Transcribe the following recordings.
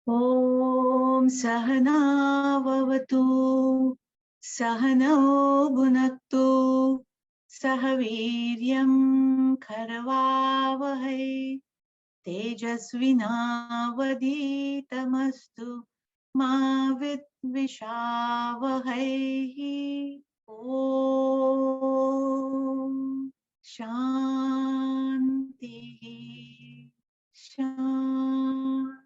Om Sahana Vavatu Sahano Bhunaktu Sahaviryam Karavavahai Tejasvinavaditamastu Ma Vidvishavahai. Om Shanti Shanti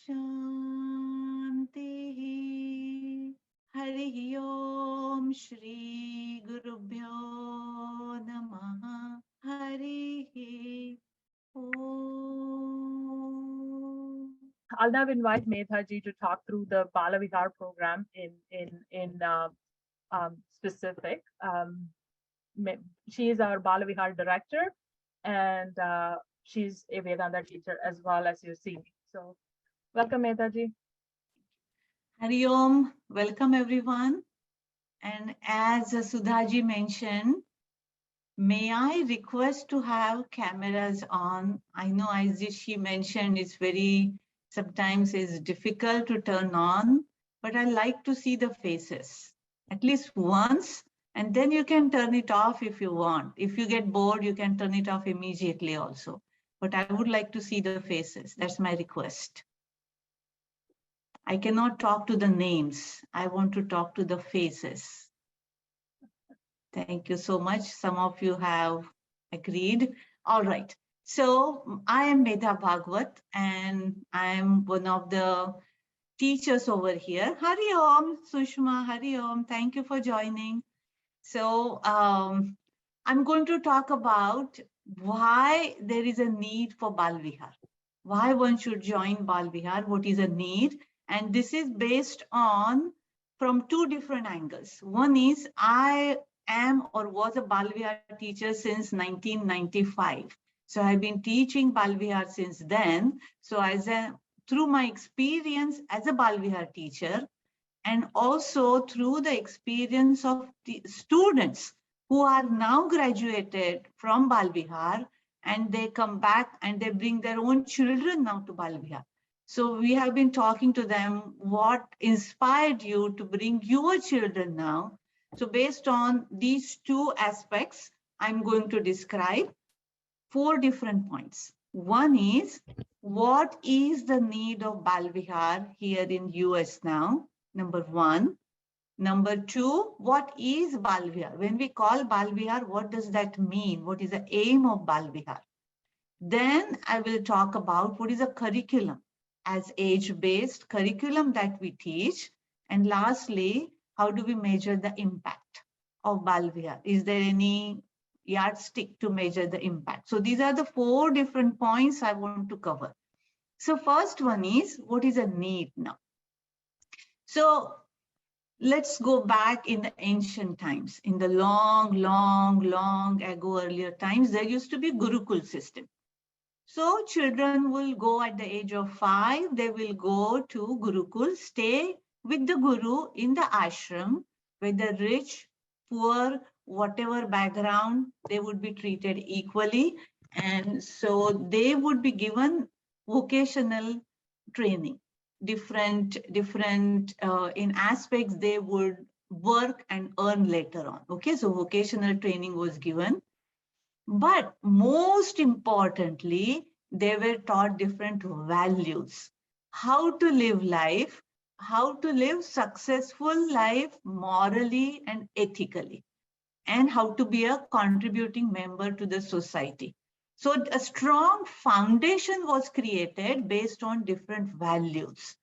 Shanti. Hari Om Shri Gurubhyo Namaha. Hari Om. I'll now invite Medhaji to talk through the Bala Vihar program in specific. She is our Bala Vihar director, and she's a Vedanta teacher as well, as you see. So, welcome, Medhaji. Hari Om, welcome everyone. And as Sudhaji mentioned, may I request to have cameras on? I know as she mentioned, it's sometimes it's difficult to turn on, but I like to see the faces at least once, and then you can turn it off if you want. If you get bored, you can turn it off immediately also. But I would like to see the faces. That's my request. I cannot talk to the names. I want to talk to the faces. Thank you so much. Some of you have agreed. All right. So I am Medha Bhagwat, and I am one of the teachers over here. Hari Om, Sushma, Hari Om. Thank you for joining. So I'm going to talk about why there is a need for Baal Vihar. Why one should join Baal Vihar, what is a need. And this is based on from two different angles. One is I am or was a Baal Vihar teacher since 1995. So I've been teaching Baal Vihar since then. So through my experience as a Baal Vihar teacher, and also through the experience of the students who are now graduated from Baal Vihar, and they come back and they bring their own children now to Baal Vihar. So we have been talking to them, what inspired you to bring your children now? So based on these two aspects, I'm going to describe 4 different points. One is, what is the need of Baal Vihar here in US now? Number 1. Number 2, what is Baal Vihar? When we call Baal Vihar, what does that mean? What is the aim of Baal Vihar? Then I will talk about what is a curriculum as age-based curriculum that we teach. And lastly, how do we measure the impact of Baal Vihar? Is there any yardstick to measure the impact? So these are the 4 different points I want to cover. So first one is, what is a need now? So let's go back in the ancient times. In the long ago, earlier times, there used to be Gurukul system. So children will go at the age of 5, they will go to Gurukul, stay with the Guru in the ashram, whether rich, poor, whatever background, they would be treated equally. And so they would be given vocational training, different in aspects they would work and earn later on. Okay, so vocational training was given. But most importantly, they were taught different values, how to live life, how to live successful life morally and ethically, and how to be a contributing member to the society. So a strong foundation was created based on different values.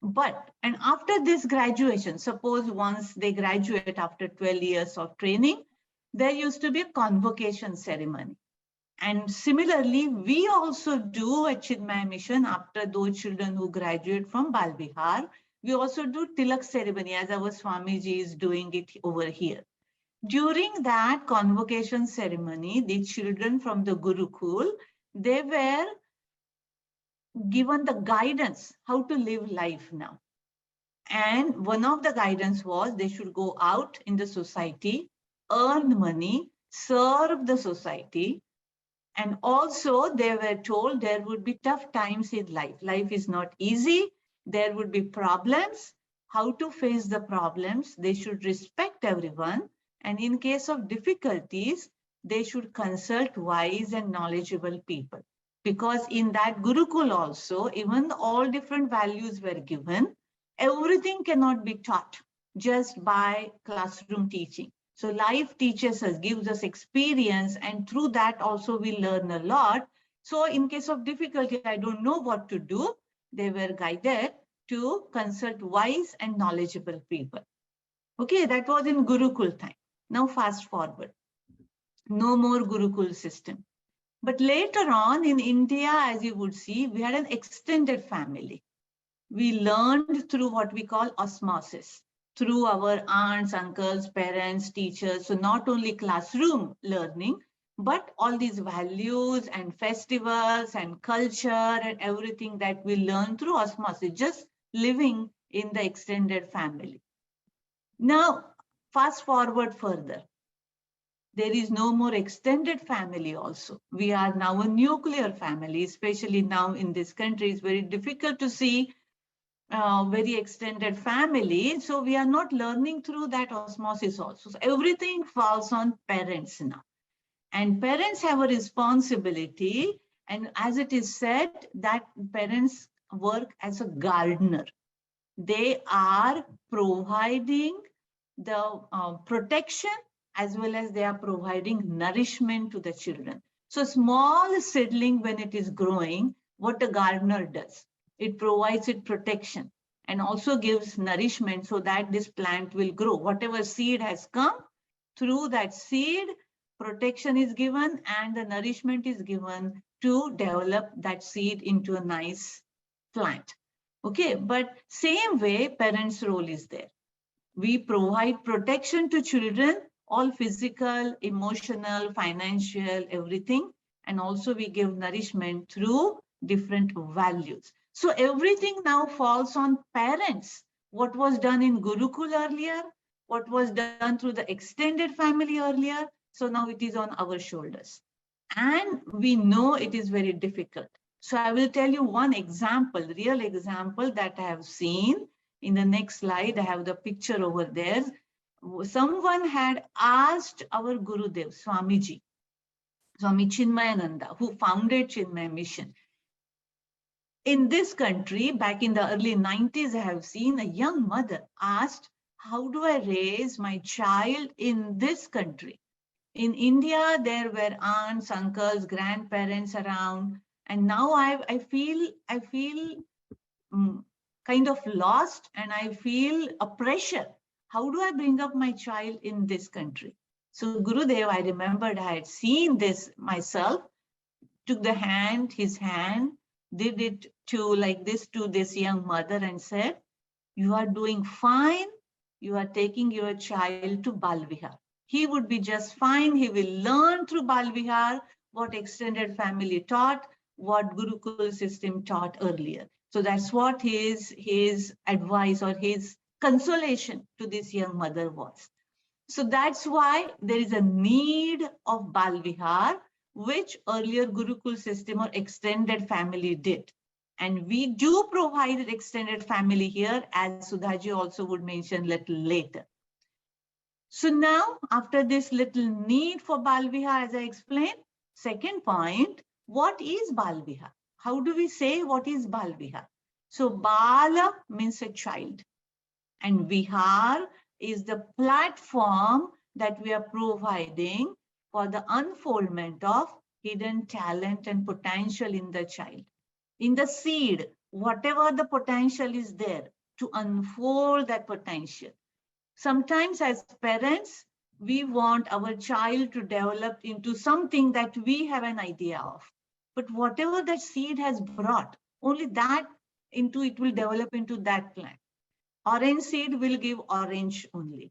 And after this graduation, suppose once they graduate after 12 years of training, there used to be a convocation ceremony. And similarly, we also do at Chinmaya Mission after those children who graduate from Baal Bihar, we also do tilak ceremony as our Swamiji is doing it over here. During that convocation ceremony, the children from the Gurukul, they were given the guidance how to live life now. And one of the guidance was they should go out in the society, earn money, serve the society, And also they were told there would be tough times in life. Life is not easy. There would be problems. How to face the problems? They should respect everyone. And in case of difficulties, they should consult wise and knowledgeable people. Because in that Gurukul also, even all different values were given. Everything cannot be taught just by classroom teaching. So life teaches us, gives us experience, and through that also we learn a lot. So in case of difficulty, I don't know what to do, they were guided to consult wise and knowledgeable people. Okay, that was in Gurukul time. Now fast forward. No more Gurukul system. But later on in India, as you would see, we had an extended family. We learned through what we call osmosis, through our aunts, uncles, parents, teachers. So not only classroom learning, but all these values and festivals and culture and everything that we learn through osmosis, just living in the extended family. Now, fast forward further. There is no more extended family also. We are now a nuclear family, especially now in this country. It's very difficult to see very extended family. So we are not learning through that osmosis also. So everything falls on parents now. And parents have a responsibility. And as it is said, that parents work as a gardener. They are providing the protection as well as they are providing nourishment to the children. So small seedling, when it is growing, what a gardener does, it provides it protection and also gives nourishment so that this plant will grow. Whatever seed has come, through that seed, protection is given and the nourishment is given to develop that seed into a nice plant. Okay, but same way, parents' role is there. We provide protection to children, all physical, emotional, financial, everything. And also we give nourishment through different values. So everything now falls on parents. What was done in Gurukul earlier, what was done through the extended family earlier. So now it is on our shoulders. And we know it is very difficult. So I will tell you one example, real example that I have seen. In the next slide, I have the picture over there. Someone had asked our Gurudev, Swamiji, Swami Chinmayananda, who founded Chinmaya Mission. In this country, back in the early 90s, I have seen a young mother asked, how do I raise my child in this country? In India, there were aunts, uncles, grandparents around. And now I feel kind of lost and I feel a pressure. How do I bring up my child in this country? So Gurudev, I remembered I had seen this myself, took the hand, his hand, did it to like this to this young mother and said, you are doing fine. You are taking your child to Baal Vihar. He would be just fine. He will learn through Baal Vihar what extended family taught, what Gurukul system taught earlier. So that's what his advice or his consolation to this young mother was. So that's why there is a need of Baal Vihar, which earlier Gurukul system or extended family did. And we do provide an extended family here, as Sudhaji also would mention a little later. So now, after this little need for Baal Vihar, as I explained, second point, what is Baal Vihar? How do we say what is Baal Vihar? So Bala means a child, and Vihar is the platform that we are providing for the unfoldment of hidden talent and potential in the child. In the seed, whatever the potential is there, to unfold that potential. Sometimes as parents, we want our child to develop into something that we have an idea of. But whatever that seed has brought, only that into it will develop into that plant. Orange seed will give orange only.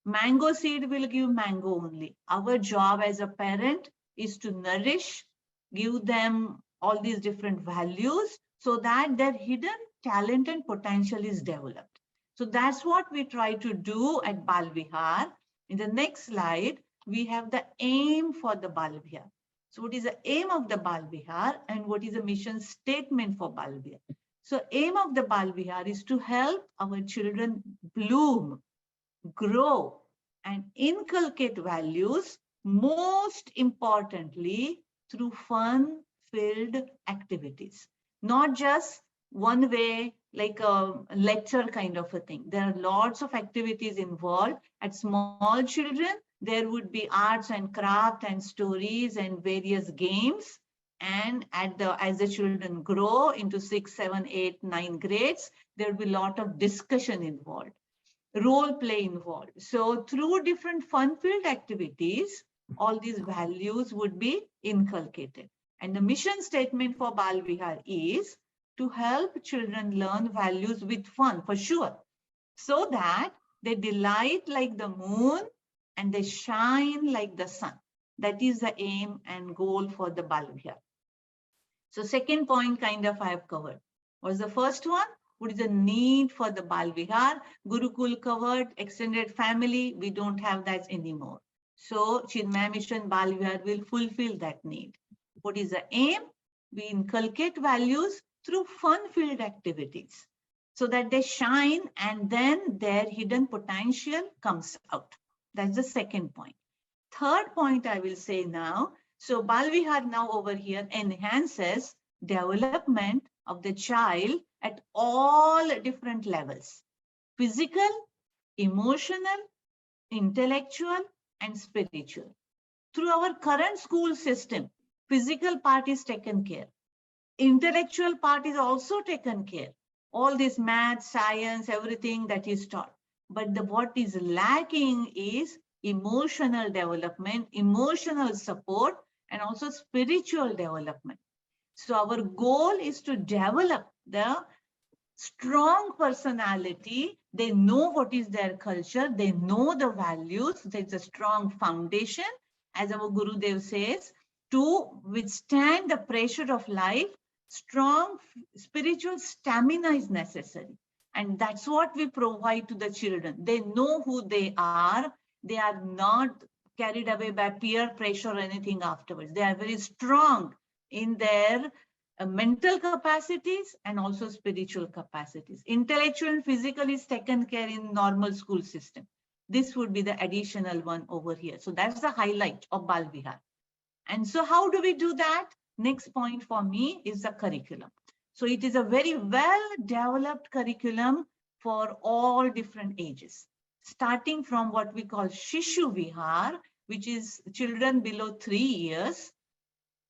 Mango seed will give mango only. Our job as a parent is to nourish, give them all these different values so that their hidden talent and potential is developed. So that's what we try to do at Baal Vihar. In the next slide, we have the aim for the Baal Vihar. So what is the aim of the Baal Bihar and what is the mission statement for Baal Bihar? So aim of the Baal Bihar is to help our children bloom, grow, and inculcate values, most importantly, through fun-filled activities. Not just one way, like a lecture kind of a thing. There are lots of activities involved. At small children, there would be arts and craft and stories and various games. And as the children grow into 6, 7, 8, 9 grades, there will be a lot of discussion involved, role play involved. So through different fun-filled activities, all these values would be inculcated. And the mission statement for Baal Vihar is to help children learn values with fun, for sure, so that they delight like the moon and they shine like the sun. That is the aim and goal for the Baal Vihar. So second point kind of I have covered. Was the first one? What is the need for the Baal Vihar? Gurukul covered, extended family, we don't have that anymore. So Chinmaya Mission Baal Vihar will fulfill that need. What is the aim? We inculcate values through fun-filled activities so that they shine and then their hidden potential comes out. That's the second point. Third point I will say now, so Baal Vihar now over here enhances development of the child at all different levels: physical, emotional, intellectual, and spiritual. Through our current school system, physical part is taken care. Intellectual part is also taken care. All this math, science, everything that is taught. But what is lacking is emotional development, emotional support, and also spiritual development. So our goal is to develop the strong personality. They know what is their culture. They know the values. There's a strong foundation, as our Gurudev says, to withstand the pressure of life. Strong spiritual stamina is necessary. And that's what we provide to the children. They know who they are. They are not carried away by peer pressure or anything afterwards. They are very strong in their mental capacities and also spiritual capacities. Intellectual and physical is taken care in normal school system. This would be the additional one over here. So that's the highlight of Baal Vihar. And so how do we do that? Next point for me is the curriculum. So it is a very well-developed curriculum for all different ages, starting from what we call Shishu Vihar, which is children below 3 years,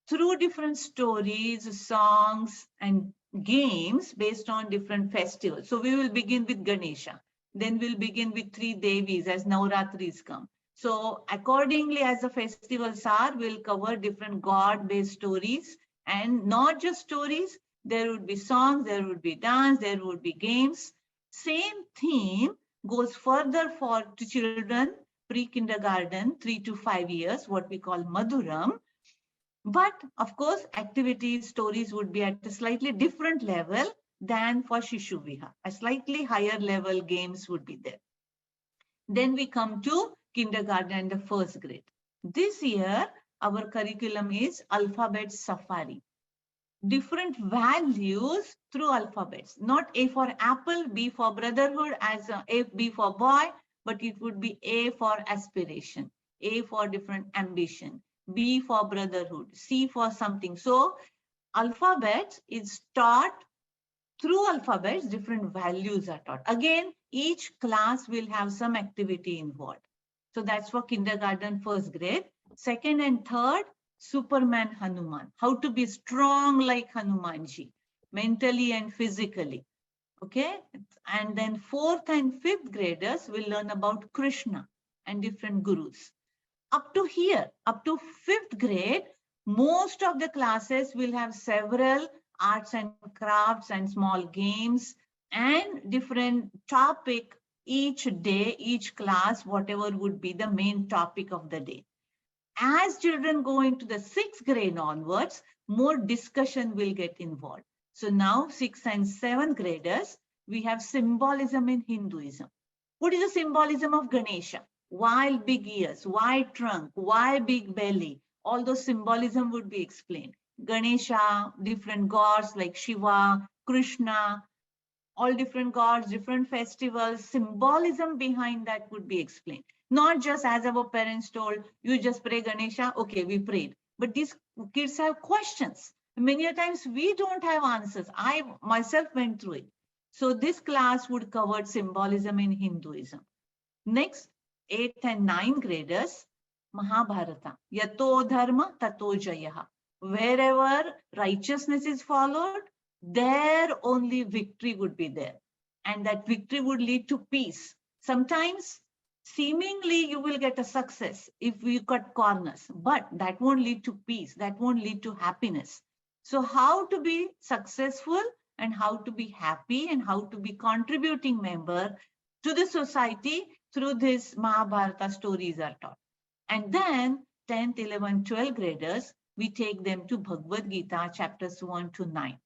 through different stories, songs, and games based on different festivals. So we will begin with Ganesha. Then we'll begin with 3 Devis as Navratris come. So accordingly, as the festivals are, we'll cover different God-based stories, and not just stories. There would be songs, there would be dance, there would be games. Same theme goes further for children pre-kindergarten, 3 to 5 years, what we call Madhuram. But of course, activities, stories would be at a slightly different level than for Shishu Vihar. A slightly higher level games would be there. Then we come to kindergarten and the first grade. This year, our curriculum is alphabet safari. Different values through alphabets, not A for apple, B for brotherhood, as A, B for boy, but it would be A for aspiration, A for different ambition, B for brotherhood, C for something. So alphabets is taught through alphabets, different values are taught. Again, each class will have some activity involved. So that's for kindergarten, first grade. Second and third, Superman Hanuman, how to be strong like Hanumanji, mentally and physically. Okay. And then fourth and fifth graders will learn about Krishna and different gurus. Up to here, up to fifth grade, most of the classes will have several arts and crafts and small games and different topic each day, each class, whatever would be the main topic of the day. As children go into the sixth grade onwards, more discussion will get involved. So now sixth and seventh graders, we have symbolism in Hinduism. What is the symbolism of Ganesha? Why big ears? Why trunk? Why big belly? all those symbolism would be explained. Ganesha, different gods like Shiva, Krishna, all different gods, different festivals, symbolism behind that would be explained. Not just as our parents told, you just pray Ganesha, okay, we prayed. But these kids have questions. Many a times we don't have answers. I myself went through it. So this class would cover symbolism in Hinduism. Next, 8th and 9th graders, Mahabharata. Yato dharma tato jayaha. Wherever righteousness is followed, there only victory would be there. And that victory would lead to peace. Sometimes, seemingly, you will get a success if you cut corners, but that won't lead to peace. That won't lead to happiness. So how to be successful and how to be happy and how to be contributing member to the society through this Mahabharata stories are taught. And then 10th, 11th, 12th graders, we take them to Bhagavad-Gita chapters 1 to 9.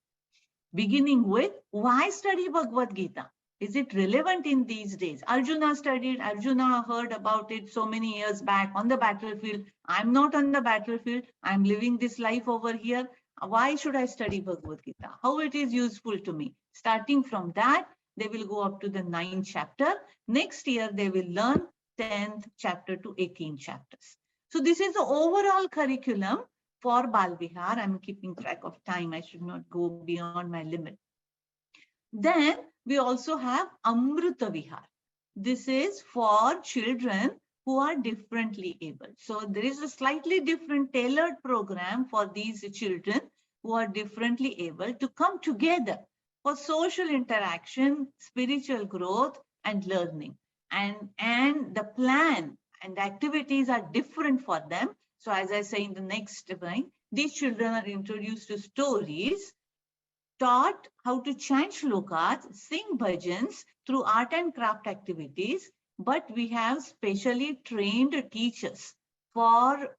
Beginning with, why study Bhagavad-Gita? Is it relevant in these days? Arjuna studied, Arjuna heard about it so many years back on the battlefield. I'm not on the battlefield. I'm living this life over here. Why should I study Bhagavad-Gita? How it is useful to me? Starting from that, they will go up to the 9th chapter. Next year, they will learn 10th chapter to 18 chapters. So this is the overall curriculum for Baal Bihar. I'm keeping track of time. I should not go beyond my limit. Then we also have Amrita Vihar. This is for children who are differently able. So there is a slightly different tailored program for these children who are differently able to come together for social interaction, spiritual growth, and learning. And the plan and the activities are different for them. So as I say in the next line, these children are introduced to stories, taught how to chant shlokas, sing bhajans through art and craft activities, but we have specially trained teachers for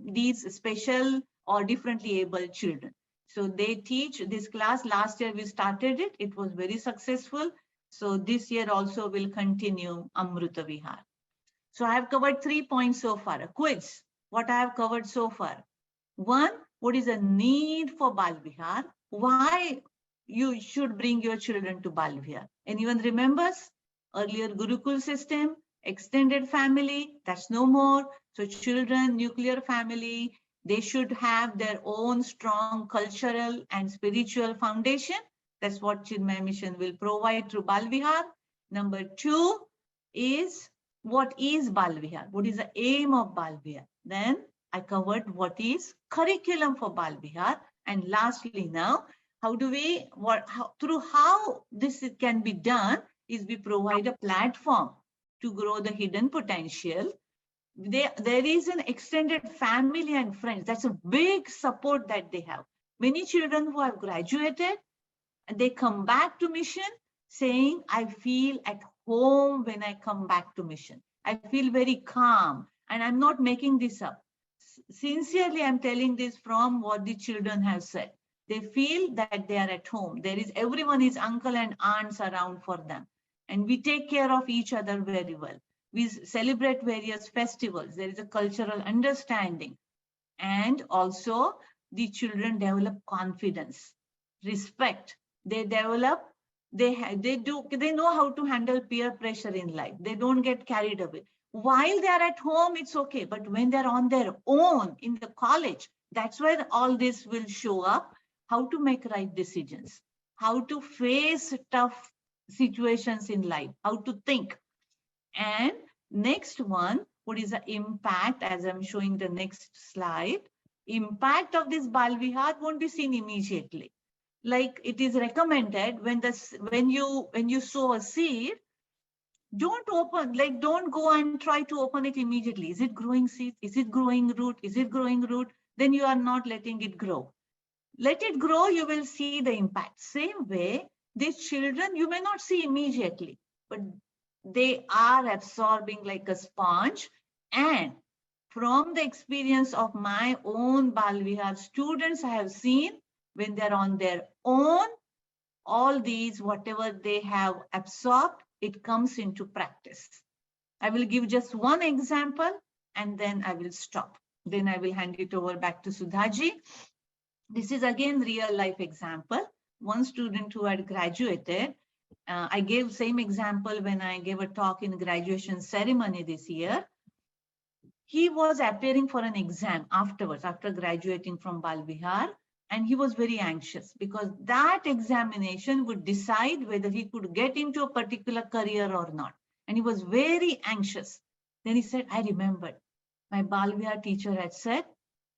these special or differently able children. So they teach this class. Last year we started it. It was very successful. So this year also will continue Amrita Vihar. So I have covered 3 points so far. A quiz, what I have covered so far. One, what is the need for Baal Bihar? Why you should bring your children to Baal Bihar? Anyone remembers? Earlier Gurukul system, extended family, that's no more. So children, nuclear family, they should have their own strong cultural and spiritual foundation. That's what Chinmaya Mission will provide through Baal Bihar. Number 2 is, what is Baal Bihar? What is the aim of Baal Bihar? Then I covered what is curriculum for Baal Bihar. And lastly now, how do we, through how this can be done is we provide a platform to grow the hidden potential. There is an extended family and friends. That's a big support that they have. Many children who have graduated, they come back to mission saying, I feel at home when I come back to mission. I feel very calm, and I'm not making this up. Sincerely, I'm telling this from what the children have said. They feel that they are at home. Everyone is uncle and aunts around for them. And we take care of each other very well. We celebrate various festivals. There is a cultural understanding. And also the children develop confidence, respect. They develop, they know how to handle peer pressure in life. They don't get carried away. While they are at home, it's okay. But when they're on their own in the college, that's where all this will show up. How to make right decisions, how to face tough situations in life, how to think. And next one, what is the impact? As I'm showing the next slide, impact of this Baal Vihar won't be seen immediately. Like it is recommended when you sow a seed, don't go and try to open it immediately. Is it growing seed? Is it growing root? Is it growing root? Then you are not letting it grow. Let it grow, you will see the impact. Same way, these children, you may not see immediately, but they are absorbing like a sponge. And from the experience of my own Baal Vihar students, I have seen when they're on their own, all these, whatever they have absorbed, it comes into practice. I will give just one example and then I will stop. Then I will hand it over back to Sudhaji. This is again real life example. One student who had graduated, I gave same example when I gave a talk in graduation ceremony this year. He was appearing for an exam afterwards, after graduating from Baal Bihar, and he was very anxious because that examination would decide whether he could get into a particular career or not. And he was very anxious. Then he said, I remembered my Baal Bihar teacher had said,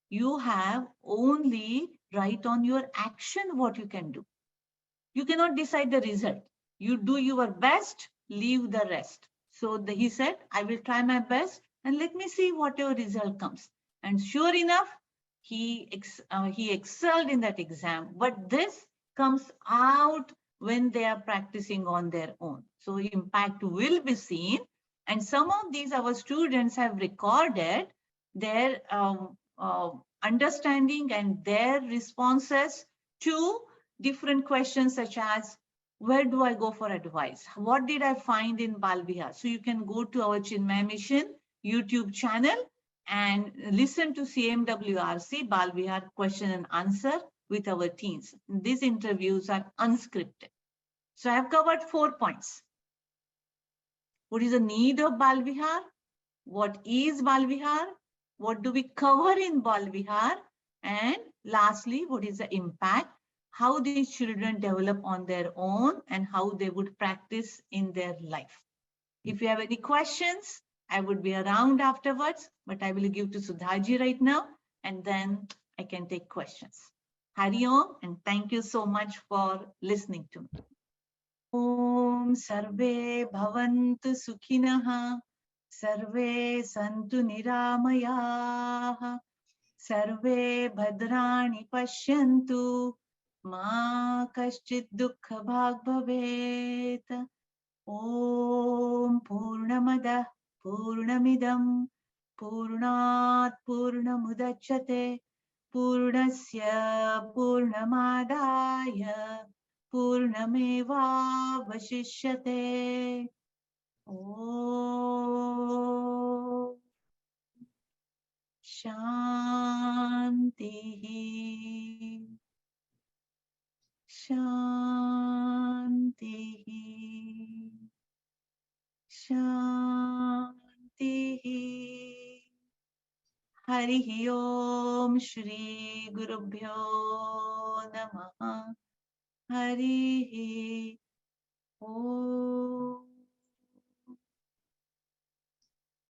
you have only write on your action what you can do. You cannot decide the result. You do your best, leave the rest. So he said, I will try my best and let me see what your result comes. And sure enough, he excelled in that exam. But this comes out when they are practicing on their own. So impact will be seen. And some of these our students have recorded their understanding and their responses to different questions such as, where do I go for advice? What did I find in Baal Bihar? So you can go to our Chinmaya Mission YouTube channel and listen to CMWRC Baal Bihar question and answer with our teens. These interviews are unscripted. So I have covered 4 points. What is the need of Baal Bihar? What is Baal Bihar? What do we cover in Baal Bihar? And lastly, what is the impact? How these children develop on their own and how they would practice in their life. If you have any questions, I would be around afterwards, but I will give to Sudhaji right now, and then I can take questions. Hari Om, and thank you so much for listening to me. Om Sarve Bhavantu Sukhinah, Sarve Santu Niramayaः, Sarve Bhadrani Pashyantu, Ma Kaschit Dukkha Bhag Bhavet. Om Purnamadah Purnamidam Purnat Purnamudachyate Purnasya Purnamadaya Purnameva Vashishyate. Om Shanti Shanti Shanti. Harihi Om Shri Gurubhyo Namaha. Harihi Om.